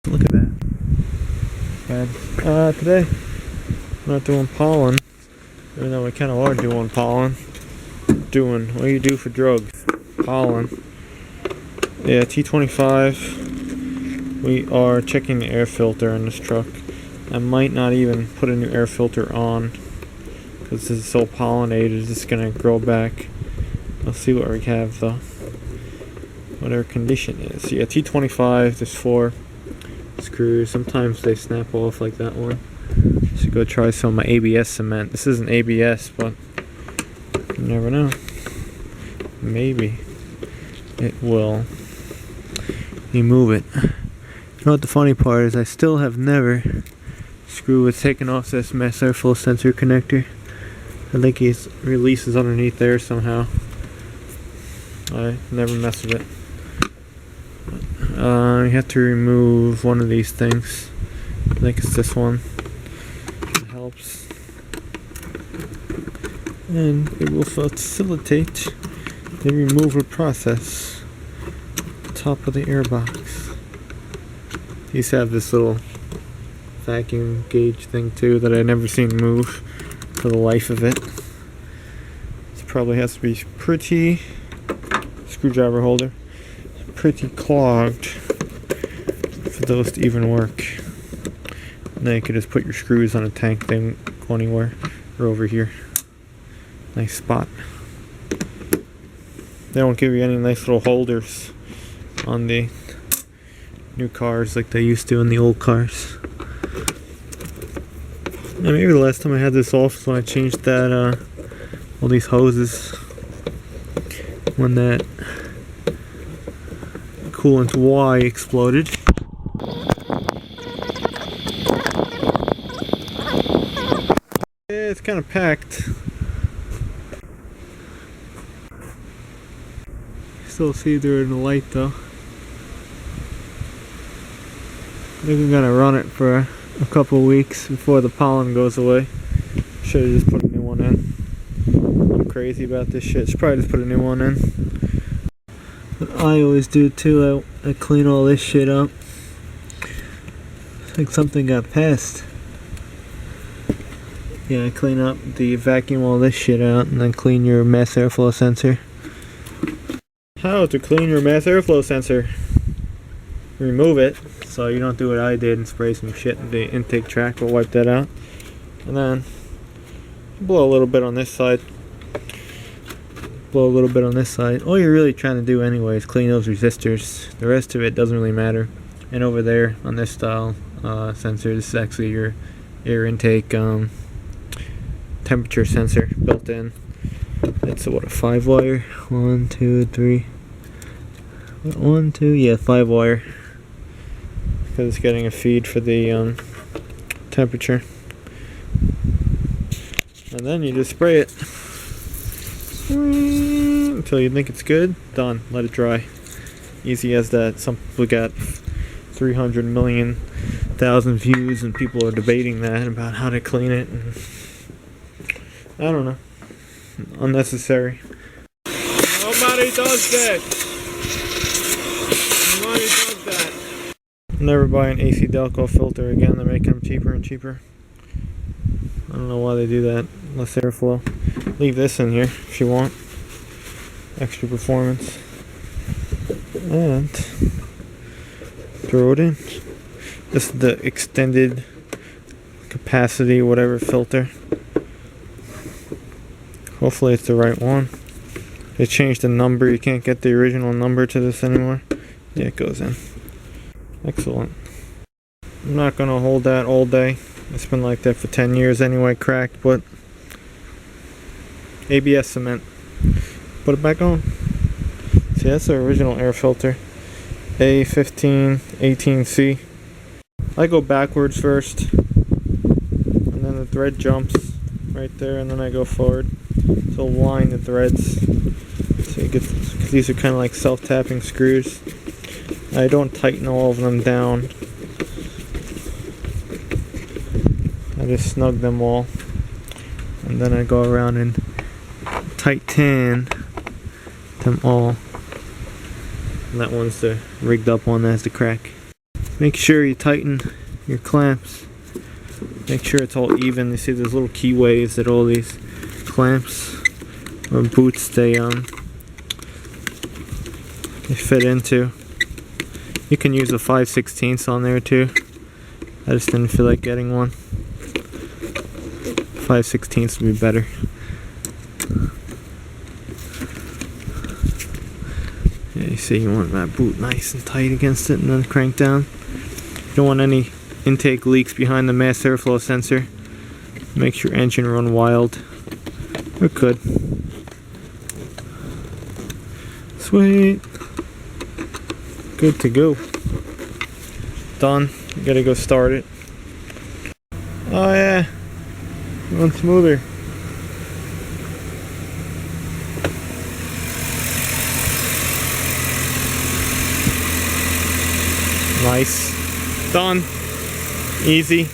Look at that. Bad. Today, I'm not doing pollen, even though we kind of are doing pollen. Doing what do you do for drugs? Pollen. Yeah, T25. We are checking the air filter in this truck. I might not even put a new air filter on because this is so pollinated. It's gonna grow back. We'll see what we have though. What our condition is. Yeah, T25. There's 4 screws. Sometimes they snap off like that one. Should go try some ABS cement. This isn't ABS, but you never know. Maybe it will remove it. You know what the funny part is? I still have never screw with taken off this mass airflow sensor connector. I think it releases underneath there somehow. I never mess with it. You have to remove one of these things. I think it's this one. It helps. And it will facilitate the removal process. Top of the airbox. These have this little vacuum gauge thing too that I never seen move for the life of it. This probably has to be pretty screwdriver holder. Pretty clogged for those to even work. And then you can just put your screws on a tank, they won't go anywhere. Or over here. Nice spot. They don't give you any nice little holders on the new cars like they used to in the old cars. Now maybe the last time I had this off is when I changed that all these hoses when that coolant Y exploded. Yeah, it's kind of packed. Still see through in the light though. I think I'm gonna run it for a couple weeks before the pollen goes away. Should have just put a new one in. I'm crazy about this shit. Should probably just put a new one in. What I always do too, I clean all this shit up. It's like something got passed. Yeah, I clean up vacuum all this shit out and then clean your mass airflow sensor. How to clean your mass airflow sensor. Remove it so you don't do what I did and spray some shit in the intake track. We'll wipe that out. And then blow a little bit on this side. Blow a little bit on this side. All you're really trying to do anyway is clean those resistors. The rest of it doesn't really matter. And over there on this style sensor, this is actually your air intake temperature sensor built in. It's a 5 wire? 1, 2, 3. 1, 2, yeah, 5 wire. Because it's getting a feed for the temperature. And then you just spray it until you think it's good. Done. Let it dry. Easy as that. Some people got 300 million thousand views and people are debating that about how to clean it. And I don't know. Unnecessary. Nobody does that. Nobody does that. Never buy an AC Delco filter again. They're making them cheaper and cheaper. I don't know why they do that. Less airflow. Leave this in here if you want. Extra performance. And throw it in. This is the extended capacity whatever filter. Hopefully it's the right one. They changed the number. You can't get the original number to this anymore. Yeah, it goes in. Excellent. I'm not going to hold that all day. It's been like that for 10 years anyway, cracked, but ABS cement. Put it back on. See, that's the original air filter. A1518C. I go backwards first, and then the thread jumps right there, and then I go forward to line the threads. So you get, because these are kind of like self-tapping screws. I don't tighten all of them down. I just snug them all, and then I go around and tighten them all. And that one's the rigged up one that has the crack. Make sure you tighten your clamps. Make sure it's all even. You see there's little keyways that all these clamps or boots stay on. They fit into. You can use a 5/16 on there too. I just didn't feel like getting one. 5/16 would be better. Yeah, you see you want that boot nice and tight against it and then crank down. You don't want any intake leaks behind the mass airflow sensor. Makes your engine run wild. It could. Sweet. Good to go. Done. You gotta go start it. Oh yeah. Run smoother. Nice. Done. Easy.